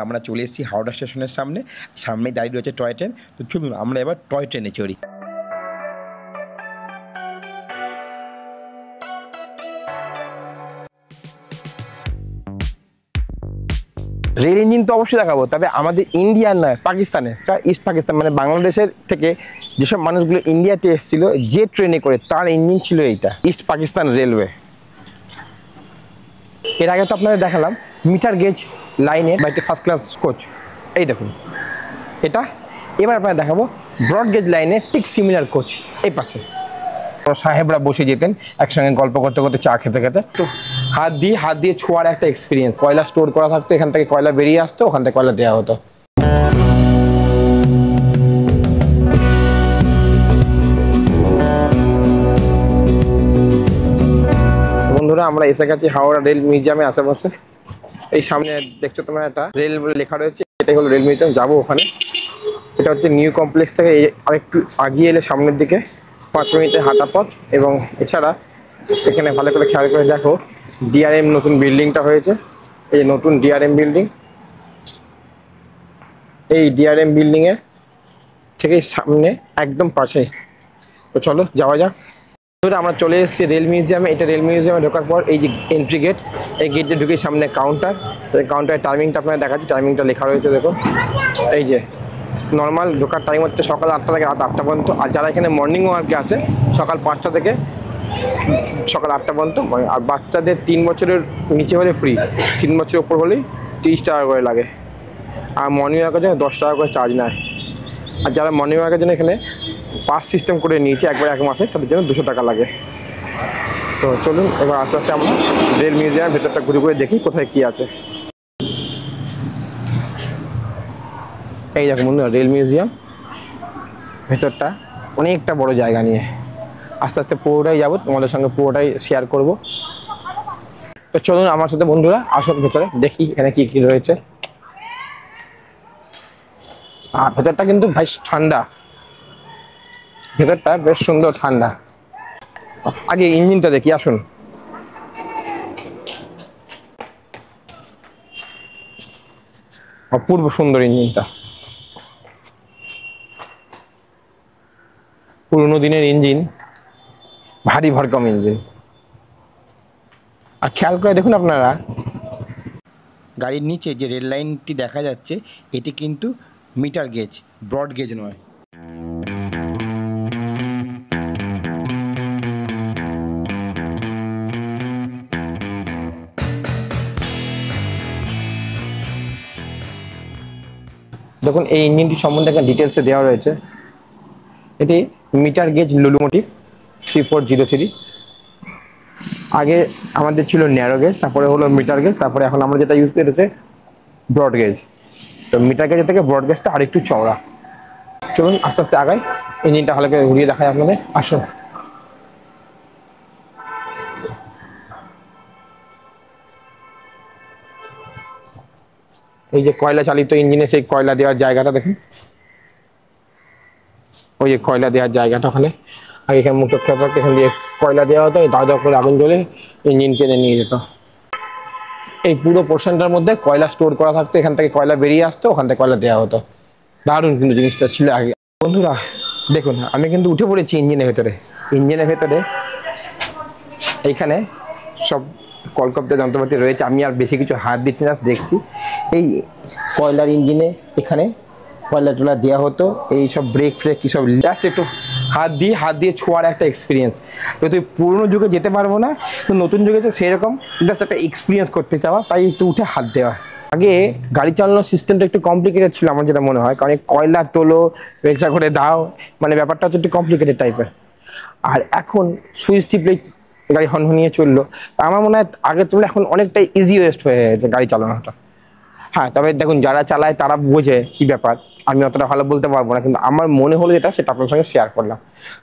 আমরা চলে এসেছি হাওড়া স্টেশনের সামনে দাঁড়িয়ে রয়েছে টয় ট্রেন। তো চলুন আমরা এবার টয় ট্রেনে চড়ি। রেল ইঞ্জিন তো অবশ্যই দেখাবো, তবে আমাদের ইন্ডিয়ার নয়, পাকিস্তানের, ইস্ট পাকিস্তান মানে বাংলাদেশের থেকে যেসব মানুষগুলো ইন্ডিয়াতে এসেছিল যে ট্রেনে করে, তার ইঞ্জিন ছিল এইটা, ইস্ট পাকিস্তান রেলওয়ে। এর আগে তো আপনাদের দেখালাম মিটার গেজ লাইনের বা একটি ফার্স্ট ক্লাস কোচ, এই দেখুন এটা। এবার আপনাদের দেখাবো ব্রড গেজ লাইনের ঠিক সিমিলার কোচ, এই পাশে সাহেবরা বসে যেতেন একসঙ্গে গল্প করতে করতে, চা খেতে খেতে। তো হাত দিয়ে ছোঁয়ার একটা এক্সপিরিয়েন্স। কয়লা স্টোর করা থাকতো, এখান থেকে কয়লা বেরিয়ে আসতো, ওখান থেকে কয়লা দেওয়া হতো। বন্ধুরা, আমরা এসে গেছি হাওড়া রেল মিউজিয়ামে আশেপাশে। এই সামনে দেখছো তোমরা একটা রেল লেখা রয়েছে, এটাই হলো রেল মিউজিয়াম। যাবো ওখানে। এটা হচ্ছে নিউ কমপ্লেক্স থেকে আরেকটু আগিয়ে এলে সামনের দিকে 5 মিনিটের হাঁটা পথ। এবং এছাড়া এখানে ভালো করে খেয়াল করে দেখো, ডিআরএম নতুন বিল্ডিংটা হয়েছে। এই নতুন ডিআরএম বিল্ডিং, এই ডিআরএম বিল্ডিংয়ের থেকে সামনে একদম পাশে। তো চলো যাওয়া যাক। আমরা চলে এসেছি রেল মিউজিয়ামে। এটা রেল মিউজিয়ামে ঢোকার পর এই যে এন্ট্রি গেট, এই গেটে ঢুকে সামনে কাউন্টার। এই কাউন্টারের টাইমিংটা আপনারা দেখাচ্ছি, টাইমিংটা লেখা রয়েছে দেখো। এই যে নর্মাল ঢোকার টাইম হচ্ছে সকাল 8টা থেকে রাত 8টা পর্যন্ত। আর যারা এখানে মর্নিং ওয়ার্কে আসে সকাল 5টা থেকে সকাল 8টা পর্যন্ত। আর বাচ্চাদের 3 বছরের নিচে হলে ফ্রি, 3 বছরের উপর হলেই 30 টাকা করে লাগে। আর মর্নিং ওয়ার্কের জন্য 10 টাকা করে চার্জ নেয়। আর যারা মর্নিং ওয়ার্কের জন্য এখানে পাস সিস্টেম করে নিয়েছে একবার 1 মাসে, তাদের জন্য 200 টাকা লাগে। তো চলুন এবার আস্তে আস্তে আমরা রেল মিউজিয়ামের ভেতরটা ঘুরে ঘুরে দেখি কোথায় কি আছে। এই দেখো বন্ধুরা, রেল মিউজিয়াম ভেতরটা অনেকটা বড় জায়গা নিয়ে। আস্তে আস্তে পুরোটাই যাবো, তোমাদের সঙ্গে পুরোটাই শেয়ার করব। তো চলুন আমার সাথে বন্ধুরা, আসুন ভেতরে দেখি এখানে কি কি রয়েছে। আর ভেতরটা কিন্তু বেশ ঠান্ডা, ভেতরটা বেশ সুন্দর ঠান্ডা। আগে ইঞ্জিনটা দেখি, আসুন। অপূর্ব সুন্দর ইঞ্জিনটা, পুরোনো দিনের ইঞ্জিন, ভারী ভরকম ইঞ্জিন। আর খেয়াল করে দেখুন আপনারা, গাড়ির নিচে যে রেল লাইনটি দেখা যাচ্ছে এটি কিন্তু মিটার গেজ, ব্রড গেজ নয়। দেখুন এই ইঞ্জিনটি সম্বন্ধে একটা ডিটেলসে দেওয়া রয়েছে। এটি মিটার গেজ লুলোমোটিভ 3403। আগে আমাদের ছিল ন্যারো গেজ, তারপরে হলো মিটার গেজ, তারপরে এখন আমরা যেটা ইউজ করেছে ব্রড গেজ। তো মিটার গেজের থেকে ব্রড গেজটা আরেকটু চওড়া। চলুন আস্তে আস্তে আগাই, ইঞ্জিনটা ভালো করে ঘুরিয়ে দেখায় আপনাদের, আসুন। এই যে কয়লা চালিত ইঞ্জিনে সেই কয়লা দেওয়ার জায়গাটা দেখুন, ওই যে কয়লা দেওয়ার জায়গাটা ওখানে। আগে এখানে মুখটা এখান দিয়ে কয়লা দেওয়া হতো, দাও দাও করে আগুন জ্বলে ইঞ্জিন টেনে নিয়ে যেত। এই পুরো পোর্শনটার মধ্যে কয়লা স্টোর করা থাকতো, এখান থেকে কয়লা বেরিয়ে আসতো, ওখান থেকে কয়লা দেওয়া হতো। দারুণ কিন্তু জিনিসটা ছিল আগে। বন্ধুরা দেখুন, আমি কিন্তু উঠে পড়েছি ইঞ্জিনের ভেতরে। ইঞ্জিনের ভেতরে এইখানে সব কলকব্জা যন্ত্রপাতি রয়েছে। আমি আর বেশি কিছু হাত দিচ্ছি না, দেখছি। এই কয়লার ইঞ্জিনে এখানে কয়লা টয়লা দেওয়া হতো, এই সব ব্রেক ফ্রেক কী সব, জাস্ট একটু হাত দিয়ে ছোঁয়ার একটা এক্সপিরিয়েন্স। তো তুই পুরোনো যুগে যেতে পারবো না, তো নতুন যুগে তো সেরকম জাস্ট একটা এক্সপিরিয়েন্স করতে চাওয়া, তাই একটু উঠে হাত দেওয়া। আগে গাড়ি চালানোর সিস্টেমটা একটু কমপ্লিকেটেড ছিল আমার যেটা মনে হয়, কারণ কয়লা তোলো, বেলচা করে দাও, মানে ব্যাপারটা হচ্ছে একটু কমপ্লিকেটেড টাইপের। আর এখন সুইচ টিপলে গাড়ি হনহনিয়ে চললো। আমার মনে হয় আগের তুলনায় এখন অনেকটাই ইজিয়েস্ট হয়ে গেছে গাড়ি চালানোটা। হ্যাঁ, তবে দেখুন যারা চালায় তারা বোঝে কি ব্যাপার, আমি অতটা ভালো বলতে পারবো না, কিন্তু আমার মনে হলো যেটা সেটা আপনার সঙ্গে শেয়ার করলাম।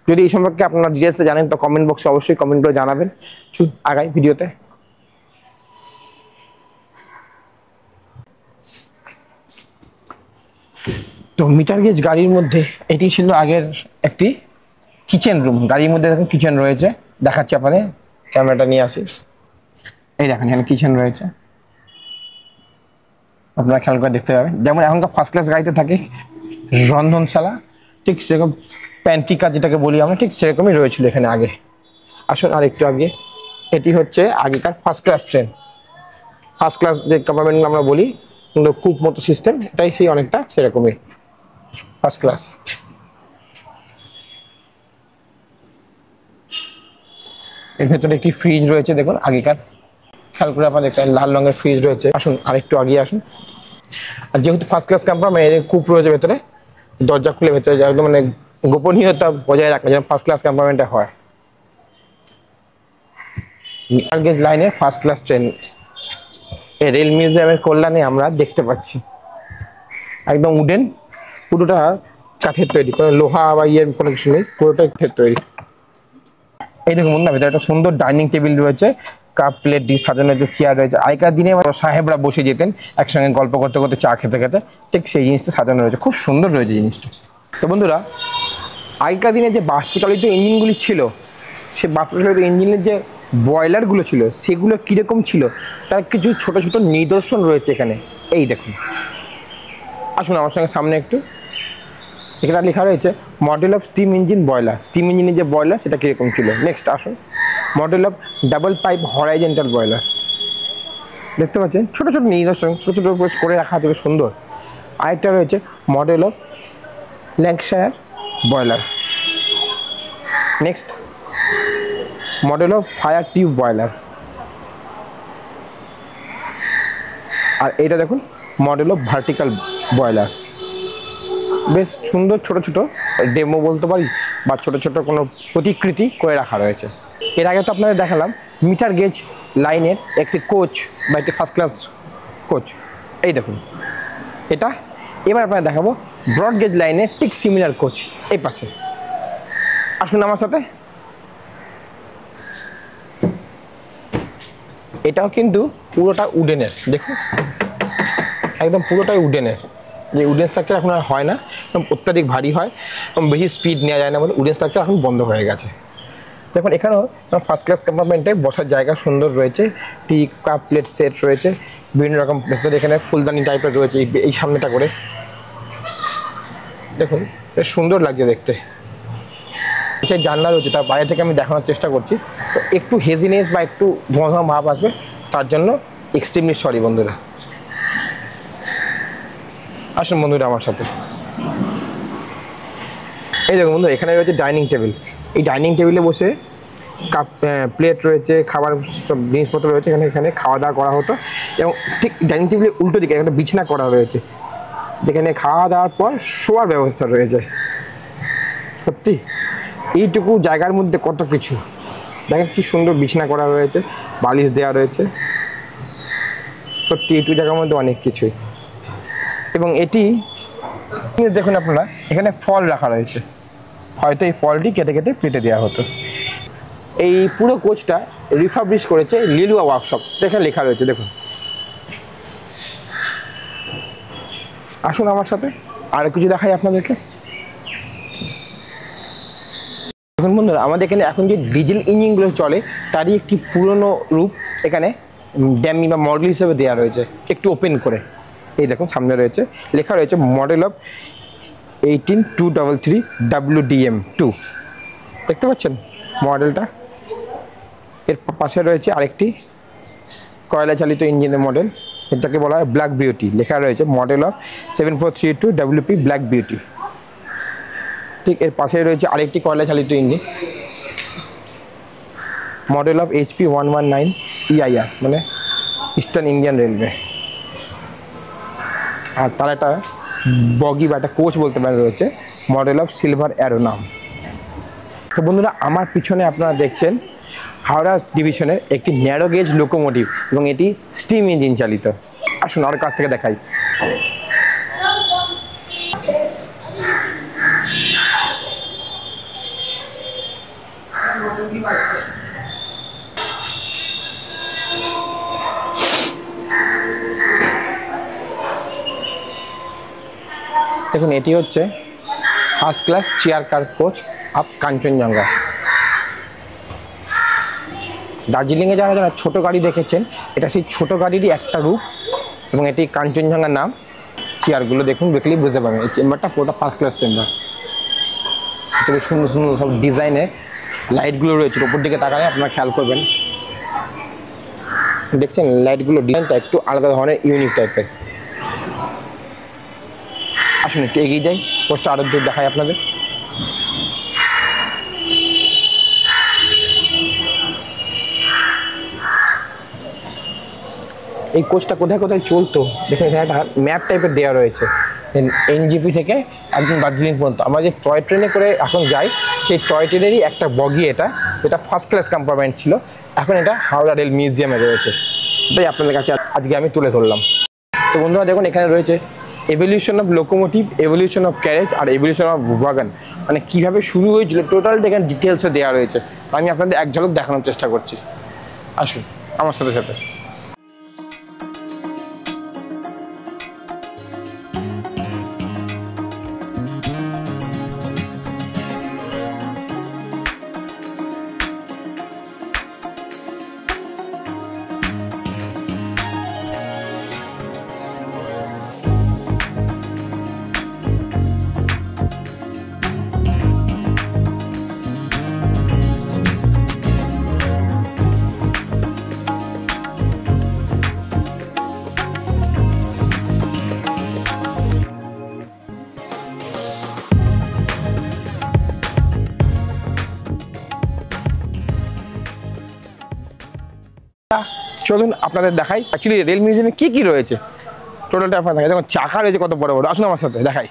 যদি এই সম্পর্কে আপনারা ডিটেলসে জানেন তো কমেন্ট বক্সে অবশ্যই কমেন্ট করে জানাবেন। আগাই ভিডিওতে। তো মিটার গেজ গাড়ির মধ্যে এটি ছিল আগের একটি কিচেন রুম। গাড়ির মধ্যে দেখুন কিচেন রয়েছে, দেখাচ্ছি আপনাদের, ক্যামেরাটা নিয়ে আসি। এই দেখেন এখানে কিচেন রয়েছে। আপনারা খেয়াল করে দেখতে পাবেন। যেমন এখনকার ফার্স্ট ক্লাস গাড়িতে থাকে রন্ধনশালা, ঠিক সেরকম প্যান্ট্রিকা যেটাকে বলি আমরা, ঠিক সেরকমই রয়েছিল এখানে আগে। আসুন আর একটু আগে, এটি হচ্ছে আগেকার first class train. First class যে কম্পার্টমেন্টগুলো আমরা বলি খুব মতো সিস্টেম, এটাই সেই অনেকটা সেরকমই ফার্স্ট ক্লাস। এর ভেতরে একটি ফ্রিজ রয়েছে দেখুন আগেকার, খেয়াল করে আপনার দেখতে লাল রঙের ফ্রিজ রয়েছে। আসুন আরেকটু আগিয়ে আসুন। আর যেহেতু ফার্স্ট ক্লাস কম্পার্টমেন্ট, কূপ রয়েছে ভেতরে, দরজা খুলে ভেতরে একদম মানে গোপনীয়তা বজায় রাখা যেন ফার্স্ট ক্লাস কম্পার্টমেন্টে হয়। গেজ লাইনের ফার্স্ট ক্লাস ট্রেন এই রেল মিউজিয়ামের কল্যাণে আমরা দেখতে পাচ্ছি। একদম উডেন, পুরোটা কাঠের তৈরি, কোনো লোহা বা ইয়ের কোনো কিছু নেই, পুরোটাই কাঠের তৈরি। এই দেখুন না, ভেতরে একটা সুন্দর ডাইনিং টেবিল রয়েছে, কাপ প্লেট দিয়ে সাজানো যে চেয়ার রয়েছে। আগেকার দিনে সাহেবরা বসে যেতেন একসঙ্গে গল্প করতে করতে, চা খেতে খেতে, ঠিক সেই জিনিসটা সাজানো রয়েছে, খুব সুন্দর রয়েছে জিনিসটা। তো বন্ধুরা, আগেকার দিনে যে বাষ্পচালিত ইঞ্জিনগুলি ছিল, সে বাষ্পচালিত ইঞ্জিনের যে বয়লারগুলো ছিল সেগুলো কীরকম ছিল তার কিছু ছোট ছোট নিদর্শন রয়েছে এখানে। এই দেখুন, আসুন আমার সঙ্গে সামনে একটু। এখানে লেখা রয়েছে model of steam engine boiler. Steam ইঞ্জিনের যে বয়লার সেটা কীরকম ছিল। নেক্সট আসুন, model of double pipe horizontal boiler. দেখতে পাচ্ছেন ছোটো ছোটো নিদর্শন, ছোটো ছোটো করে রাখা থেকে সুন্দর। আরেকটা রয়েছে model of Lancashire boiler. Next model of fire tube boiler. আর এটা দেখুন মডেল অফ ভার্টিক্যাল বয়লার। বেশ সুন্দর ছোট ছোট ডেমো বলতে পারি বা ছোট ছোট কোনো প্রতিকৃতি করে রাখা রয়েছে। এর আগে তো আপনাদের দেখালাম মিটার গেজ লাইনের একটি কোচ বা একটি ফার্স্ট ক্লাস কোচ। এই দেখুন এটা। এবার আপনাদের দেখাবো ব্রড গেজ লাইনের ঠিক সিমিলার কোচ এই পাশে। আসুন আমার সাথে। এটাও কিন্তু পুরোটা উডেনের, দেখুন একদম পুরোটাই উডেনের। যে উডেন স্ট্রাকচার এখন আর হয় না, অত্যাধিক ভারী হয়, বেশি স্পিড নেওয়া যায় না বলে উডেন স্ট্রাকচার এখন বন্ধ হয়ে গেছে। দেখুন এখানেও ফার্স্ট ক্লাস কম্পার্টমেন্টে বসার জায়গা সুন্দর রয়েছে, টি কাপ প্লেট সেট রয়েছে বিভিন্ন রকম। এখানে ফুলদানি টাইপের রয়েছে এই সামনেটা করে, দেখুন বেশ সুন্দর লাগছে দেখতে। এটা জানলা রয়েছে, তার বাইরে থেকে আমি দেখানোর চেষ্টা করছি, তো একটু হেজিনেস বা একটু ধোঁয়া ধোঁয়া ভাব আসবে, তার জন্য এক্সট্রিমলি সরি বন্ধুরা। আসুন বন্ধুরা আমার সাথে। এই দেখুন বন্ধু, এখানে রয়েছে ডাইনিং টেবিল। এই ডাইনিং টেবিলে বসে কাপ প্লেট রয়েছে, খাবার সব জিনিসপত্র রয়েছে, এখানে খাওয়া দাওয়া করা হতো। এবং ঠিক ডাইনিং টেবিলের উল্টো দিকে একটা বিছানা করা রয়েছে, যেখানে খাওয়া দাওয়ার পর শোয়ার ব্যবস্থা রয়েছে। সত্যি এইটুকু জায়গার মধ্যে কত কিছু, দেখেন কি সুন্দর বিছানা করা রয়েছে, বালিশ দেওয়া রয়েছে। সত্যি এইটুকু জায়গার মধ্যে অনেক কিছুই। এবং এটি দেখুন আপনারা, এখানে ফল রাখা রয়েছে, হয়তো এই ফলটি কেটে কেটে প্লেটে দেওয়া হতো। এই পুরো কোচটা রিফাবলিশ করেছে লিলুয়া ওয়ার্কশপ, এখানে লেখা রয়েছে দেখুন। আসুন আমার সাথে আরও কিছু দেখাই আপনাদেরকে। দেখুন বন্ধুরা, আমাদের এখানে এখন যে ডিজেল ইঞ্জিনগুলো চলে তারই একটি পুরনো রূপ এখানে ড্যামি বা মডেল হিসেবে দেওয়া রয়েছে, একটু ওপেন করে। এই দেখুন সামনে রয়েছে, লেখা রয়েছে মডেল অফ 18233 WDM2। দেখতে পাচ্ছেন মডেলটা। এর পাশে রয়েছে আরেকটি কয়লা চালিত ইঞ্জিনের মডেল, এটাকে বলা হয় ব্ল্যাক বিউটি। লেখা রয়েছে model of 7432 WP black beauty. ঠিক এর পাশে রয়েছে আরেকটি কয়লা চালিত engine, model of HP 119 EIR, মানে ইস্টার্ন ইন্ডিয়ান রেলওয়ে। আর তার একটা বগি বা একটা কোচ বলতে পারেন রয়েছে, মডেল অফ সিলভার অ্যারো নাম। তো বন্ধুরা, আমার পিছনে আপনারা দেখছেন হাওড়া ডিভিশনের একটি ন্যারো গেজ লোকোমোটিভ, এবং এটি স্টিম ইঞ্জিন চালিত। আসুন আর কাছ থেকে দেখাই। দেখুন এটি হচ্ছে first class chair car coach of Kanchenjunga. দার্জিলিংয়ে যারা যারা ছোটো গাড়ি দেখেছেন, এটা সেই ছোটো গাড়িরই একটা রূপ। এবং এটি কাঞ্চনজঙ্ঘার নাম। চেয়ারগুলো দেখুন, দেখলেই বুঝতে পারবেন এই চেম্বারটা পুরোটা ফার্স্ট ক্লাস চেম্বার। খুবই সুন্দর সুন্দর সব ডিজাইনের লাইটগুলো রয়েছে, ওপর দিকে তাকালে আপনারা খেয়াল করবেন, দেখছেন লাইটগুলো ডিজাইনটা একটু আলাদা ধরনের, ইউনিক টাইপের। আসুন একটু এগিয়ে যাই, কোচটা আরো দূর দেখাই আপনাদের। এই কোচটা কোথায় কোথায় চলতো দেখুন, এখানে একটা ম্যাপ টাইপের দেওয়া রয়েছে। এনজিপি থেকে একদম দার্জিলিং পর্যন্ত আমরা যে টয় ট্রেনে করে এখন যাই, সেই টয় ট্রেনেরই একটা বগি এটা ফার্স্ট ক্লাস কম্পার্টমেন্ট ছিল, এখন এটা হাওড়া রেল মিউজিয়ামে রয়েছে। এটাই আপনাদের কাছে আজকে আমি তুলে ধরলাম। তো বন্ধুরা দেখুন, এখানে রয়েছে evolution of locomotive, evolution of carriage আর এভলিউশন অফ ওয়াগন, মানে কীভাবে শুরু হয়েছিল টোটালটা এখানে ডিটেলসে দেওয়া রয়েছে। আমি আপনাদের এক ঝলক দেখানোর চেষ্টা করছি, আসুন আমার সাথে সাথে। চলুন আপনাদের দেখাই অ্যাকচুয়ালি রেল মিউজিয়ামে কি কি রয়েছে, টোটালটা আপনার দেখাই। দেখুন চাকা রয়েছে কত বড় বড়, আসুন আমার সাথে দেখাই।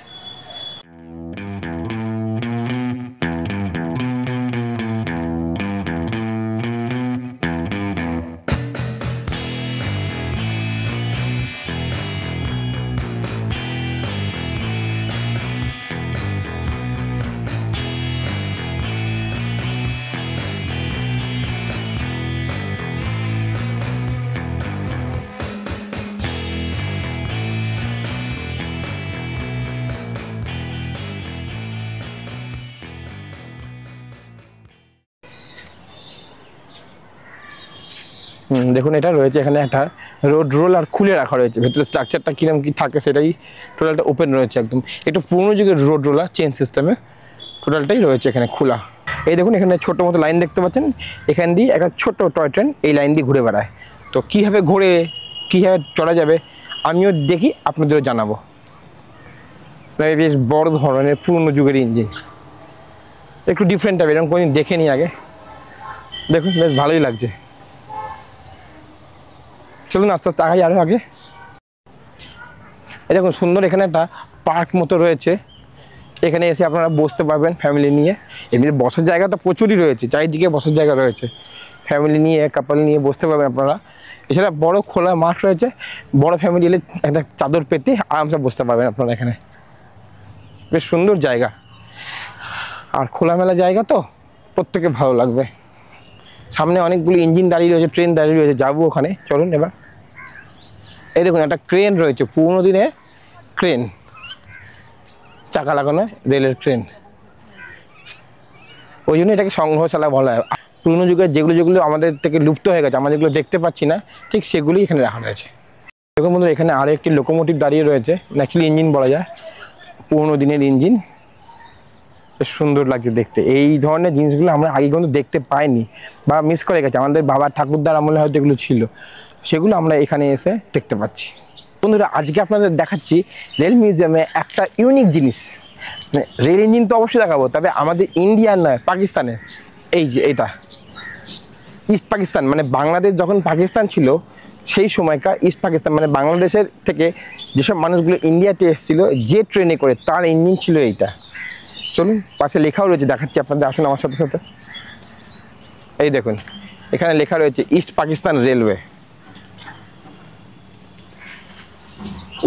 দেখুন এটা রয়েছে, এখানে একটা রোড রোলার খুলে রাখা রয়েছে, ভেতরে স্ট্রাকচারটা কিরকম কি থাকে সেটাই, টোটালটা ওপেন রয়েছে একদম। একটু পুরোনো যুগের রোড রোলার চেন সিস্টেমে টোটালটাই রয়েছে এখানে খোলা। এই দেখুন এখানে ছোটো মতো লাইন দেখতে পাচ্ছেন, এখান দিয়ে একটা ছোট্ট টয় ট্রেন এই লাইন দিয়ে ঘুরে বেড়ায়। তো কীভাবে ঘুরে কীভাবে চড়া যাবে আমিও দেখি, আপনাদেরও জানাবো। বেশ বড় ধরনের পুরনো যুগের ইঞ্জিন, একটু ডিফারেন্ট টাইপের, এরকম কোনোদিন দেখেনি আগে। দেখুন বেশ ভালোই লাগছে। চলুন আস্তে আস্তে আগাই আরও আগে। এই দেখুন সুন্দর, এখানে একটা পার্ক মতো রয়েছে, এখানে এসে আপনারা বসতে পারবেন ফ্যামিলি নিয়ে। এমনি বসার জায়গা তো প্রচুরই রয়েছে, চারিদিকে বসার জায়গা রয়েছে, ফ্যামিলি নিয়ে কাপল নিয়ে বসতে পারবেন আপনারা। এছাড়া বড় খোলা মাঠ রয়েছে, বড় ফ্যামিলি এলে একটা চাদর পেতে আরামসে বসতে পারবেন আপনারা এখানে। বেশ সুন্দর জায়গা আর খোলামেলা জায়গা, তো প্রত্যেকে ভালো লাগবে। সামনে অনেকগুলো ইঞ্জিন দাঁড়িয়ে রয়েছে, ট্রেন দাঁড়িয়ে রয়েছে, যাবো ওখানে, চলুন এবার। এই দেখুন একটা ক্রেন রয়েছে, পুরোনো দিনে ক্রেন, চাকা লাগানো রেলের ট্রেন, ওই জন্য এটাকে সংগ্রহশালা বলা হয়। পুরোনো যুগের যেগুলো যেগুলো আমাদের থেকে লুপ্ত হয়ে গেছে, আমরা যেগুলো দেখতে পাচ্ছি না, ঠিক সেগুলি এখানে রাখা রয়েছে। দেখুন বন্ধুরা এখানে আরও একটি লোকোমোটিভ দাঁড়িয়ে রয়েছে, অ্যাকচুয়ালি ইঞ্জিন বলা যায়, পুরোনো দিনের ইঞ্জিন, বেশ সুন্দর লাগছে দেখতে। এই ধরনের জিনিসগুলো আমরা আগে কিন্তু দেখতে পাইনি বা মিস করে গেছি, আমাদের বাবা ঠাকুরদার আমলে হয়তো এগুলো ছিল, সেগুলো আমরা এখানে এসে দেখতে পাচ্ছি। বন্ধুরা আজকে আপনাদের দেখাচ্ছি রেল মিউজিয়ামে একটা ইউনিক জিনিস, মানে রেল ইঞ্জিন তো অবশ্যই দেখাবো, তবে আমাদের ইন্ডিয়ার নয়, পাকিস্তানের। এই যে এটা ইস্ট পাকিস্তান, মানে বাংলাদেশ যখন পাকিস্তান ছিল সেই সময়কার ইস্ট পাকিস্তান, মানে বাংলাদেশের থেকে যেসব মানুষগুলো ইন্ডিয়াতে এসেছিল যে ট্রেনে করে, তার ইঞ্জিন ছিল এইটা। চলুন পাশে লেখাও রয়েছে, দেখাচ্ছি আপনাদের, আসুন আমার সাথে সাথে। এই দেখুন এখানে লেখা রয়েছে ইস্ট পাকিস্তান রেলওয়ে,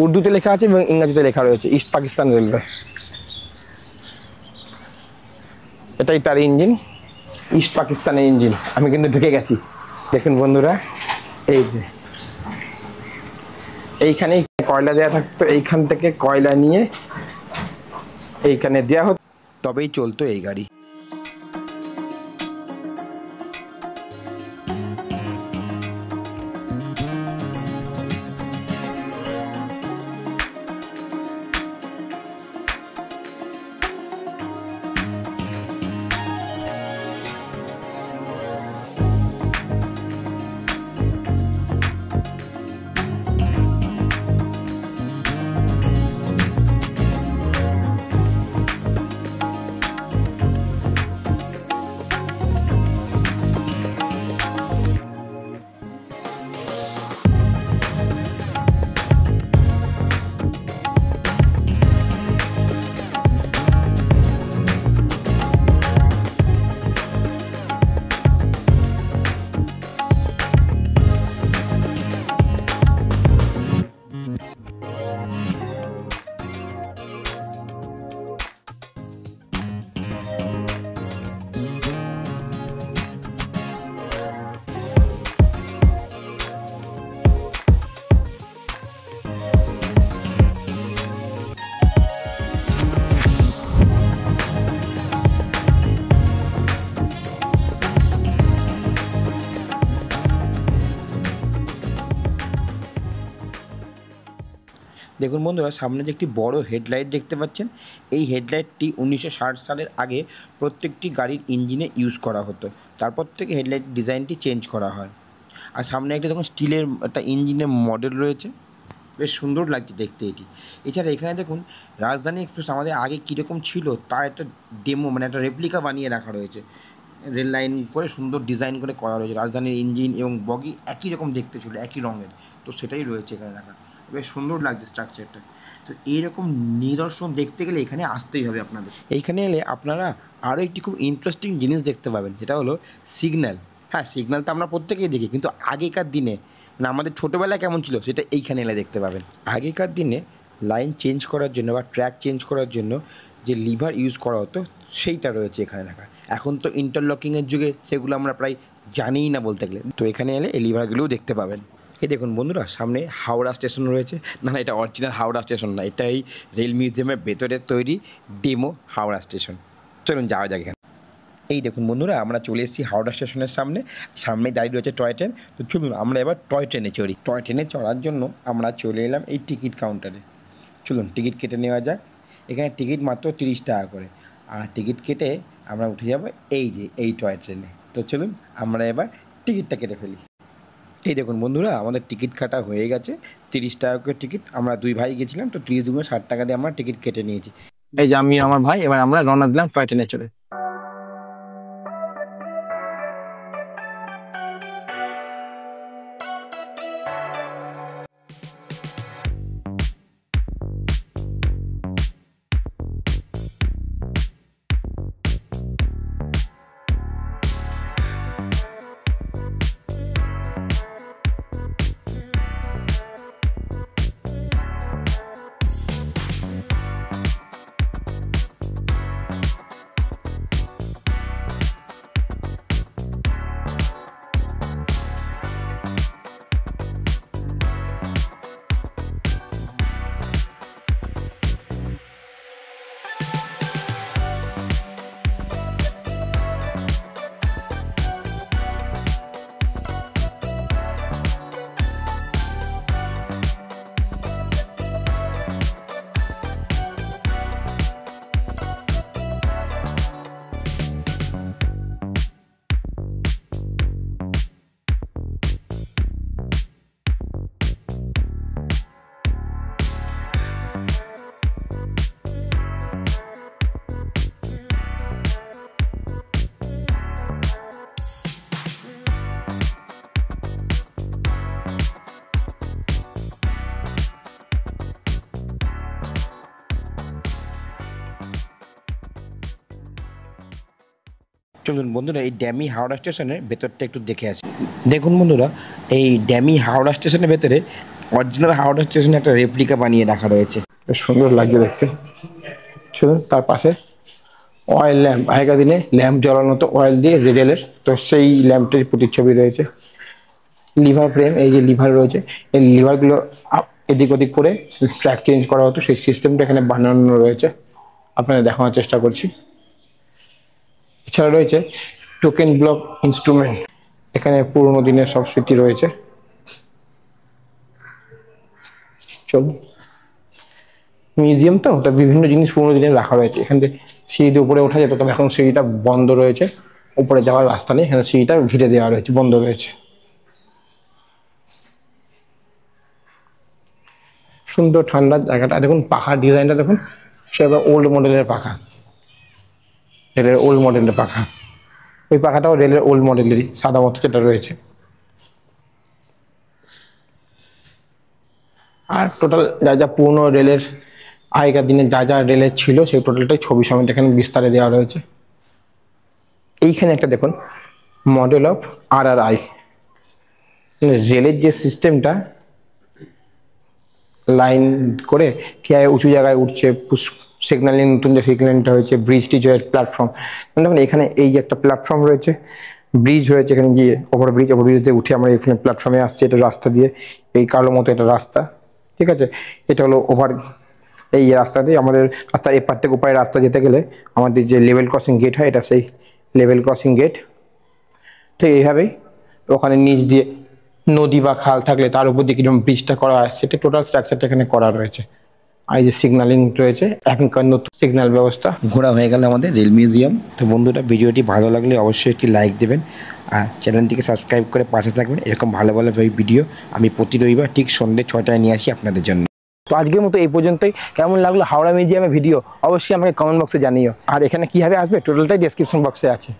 উর্দুতে লেখা আছে এবং ইংরেজিতে লেখা রয়েছে ইস্ট পাকিস্তান রেলওয়ে। এটাই তার ইঞ্জিন, ইস্ট পাকিস্তানের ইঞ্জিন। আমি কিন্তু ঢুকে গেছি, দেখুন বন্ধুরা, এই যে এইখানেই কয়লা দেওয়া থাকতো, এইখান থেকে কয়লা নিয়ে এইখানে দেওয়া হতো, তবেই চলতো এই গাড়ি। দেখুন বন্ধুরা, সামনে যে একটি বড় হেডলাইট দেখতে পাচ্ছেন, এই হেডলাইটটি 1960 সালের আগে প্রত্যেকটি গাড়ির ইঞ্জিনে ইউজ করা হতো। তারপর থেকে হেডলাইট ডিজাইনটি চেঞ্জ করা হয়। আর সামনে একটা দেখুন স্টিলের একটা ইঞ্জিনের মডেল রয়েছে, বেশ সুন্দর লাগছে দেখতে এটি। এছাড়া এখানে দেখুন রাজধানী এক্সপ্রেস আমাদের আগে কীরকম ছিল তার একটা ডেমো, মানে একটা রেপ্লিকা বানিয়ে রাখা রয়েছে। রেল লাইন করে সুন্দর ডিজাইন করে করা রয়েছে। রাজধানীর ইঞ্জিন এবং বগি একই রকম দেখতে ছিল, একই রঙের, তো সেটাই রয়েছে এখানে রাখা। বেশ সুন্দর লাগছে স্ট্রাকচারটা। তো এইরকম নিদর্শন দেখতে গেলে এখানে আসতেই হবে আপনাদের। এইখানে এলে আপনারা আরও একটি খুব ইন্টারেস্টিং জিনিস দেখতে পাবেন, যেটা হলো সিগন্যাল। হ্যাঁ, সিগন্যাল তো আমরা প্রত্যেকেই দেখি, কিন্তু আগেকার দিনে মানে আমাদের ছোটোবেলায় কেমন ছিল সেটা এইখানে এলে দেখতে পাবেন। আগেকার দিনে লাইন চেঞ্জ করার জন্য বা ট্র্যাক চেঞ্জ করার জন্য যে লিভার ইউজ করা হতো সেইটা রয়েছে এখানে রাখা। এখন তো ইন্টারলকিংয়ের যুগে সেগুলো আমরা প্রায় জানিই না বলতে গেলে, তো এখানে এলে এই লিভারগুলোও দেখতে পাবেন। এই দেখুন বন্ধুরা, সামনে হাওড়া স্টেশন রয়েছে। না, এটা অরিজিনাল হাওড়া স্টেশন না, এটা এই রেল মিউজিয়ামের ভেতরে তৈরি ডেমো হাওড়া স্টেশন। চলুন যাওয়া যাক এখানে। এই দেখুন বন্ধুরা, আমরা চলে এসেছি হাওড়া স্টেশনের সামনে দাঁড়িয়ে রয়েছে টয় ট্রেন। তো চলুন আমরা এবার টয় ট্রেনে চড়ি। টয় ট্রেনে চড়ার জন্য আমরা চলে এলাম এই টিকিট কাউন্টারে। চলুন টিকিট কেটে নেওয়া যাক। এখানে টিকিট মাত্র 30 টাকা করে, আর টিকিট কেটে আমরা উঠে যাব এই টয় ট্রেনে। তো চলুন আমরা এবার টিকিটটা কেটে ফেলি। এই দেখুন বন্ধুরা, আমাদের টিকিট কাটা হয়ে গেছে। 30 টাকা করে টিকিট। আমরা 2 ভাই গেছিলাম, তো 30 × 60 টাকা দিয়ে আমরা টিকিট কেটে নিয়েছি। এই যে আমি আমার ভাই, এবার আমরা রওনা দিলাম টয় ট্রেনে চড়ে। চলুন বন্ধুরা, এই ড্যামি হাওড়া স্টেশনের ভেতরটা একটু দেখে আসি। দেখুন বন্ধুরা, এই ড্যামি হাওড়া স্টেশনের ভেতরে অরিজিনাল হাওড়া স্টেশনে একটা রেপ্লিকা বানিয়ে রাখা রয়েছে। বেশ সুন্দর লাগছে দেখতে। চলুন, তার পাশে অয়েল ল্যাম্প, আগেকার দিনে ল্যাম্প জ্বালানো হতো অয়েল দিয়ে রেলের, তো সেই ল্যাম্পটির প্রতিচ্ছবি রয়েছে। লিভার ফ্রেম, এই যে লিভার রয়েছে, এই লিভারগুলো এদিক ওদিক করে ট্র্যাক চেঞ্জ করা হতো, সেই সিস্টেমটা এখানে বানানো রয়েছে। আপনাদের দেখানোর চেষ্টা করছি। এছাড়া রয়েছে টোকেন ব্লক ইনস্ট্রুমেন্ট, এখানে পুরোনো দিনের সব স্মৃতি রয়েছে। চলুন, মিউজিয়াম তো বিভিন্ন জিনিস পুরোনো দিনের রাখা রয়েছে। এখান থেকে সিঁড়ি উপরে ওঠা যেত, তবে এখন সিঁড়িটা বন্ধ রয়েছে, উপরে যাওয়ার রাস্তা নেই, এখানে সিঁড়িটা ঘিরে দেওয়া রয়েছে, বন্ধ রয়েছে। সুন্দর ঠান্ডা জায়গাটা। দেখুন পাখার ডিজাইনটা দেখুন, সেটা ওল্ড মডেলের পাখা, রেলের ওল্ড মডেলের পাখা। ওই পাখাটাও রেলের ওল্ড মডেলেরই, সাদা মতো যেটা রয়েছে। আর টোটাল যা যা পুরনো রেলের আগেকার দিনে যা যা রেলের ছিল সেই টোটালটাই ছবি সমেত এখানে বিস্তারে দেওয়া রয়েছে। এইখানে একটা দেখুন মডেল অফ RRI, রেলের যে সিস্টেমটা লাইন করে ঠিয়ায় উঁচু জায়গায় উঠছে, সিগন্যালিং, নতুন যে সিগন্যালটা হয়েছে, ব্রিজটি যে প্ল্যাটফর্ম, দেখুন এখানে এই যে একটা প্ল্যাটফর্ম রয়েছে, ব্রিজ রয়েছে, এখানে গিয়ে ওভারব্রিজ দিয়ে উঠে আমরা এখানে প্ল্যাটফর্মে আসছি। এটা রাস্তা দিয়ে, এই কালো মতো এটা রাস্তা, ঠিক আছে। এটা হলো এই রাস্তা দিয়ে আমাদের রাস্তার এপার থেকে ওপারে রাস্তা যেতে গেলে আমাদের যে লেভেল ক্রসিং গেট হয়, এটা সেই লেভেল ক্রসিং গেট। ঠিক এইভাবেই ওখানে নিচ দিয়ে নদী বা খাল থাকলে তার উপর দিয়ে কিরকম ব্রিজটা করা হয় সেটা টোটাল স্ট্রাকচারটা এখানে করা রয়েছে। আর এই যে সিগন্যালিং রয়েছে, এখনকার নতুন সিগন্যাল ব্যবস্থা। ঘোরা হয়ে গেল আমাদের রেল মিউজিয়াম। তো বন্ধুরা, ভিডিওটি ভালো লাগলে অবশ্যই একটি লাইক দেবেন আর চ্যানেলটিকে সাবস্ক্রাইব করে পাশে থাকবেন। এরকম ভালো ভালো ভিডিও আমি প্রতি রবিবার ঠিক সন্ধ্যে 6টায় নিয়ে আসি আপনাদের জন্য। তো আজকের মতো এই পর্যন্তই। কেমন লাগলো হাওড়া মিউজিয়ামের ভিডিও অবশ্যই আমাকে কমেন্ট বক্সে জানিও। আর এখানে কীভাবে আসবে টোটালটাই ডেসক্রিপশন বক্সে আছে।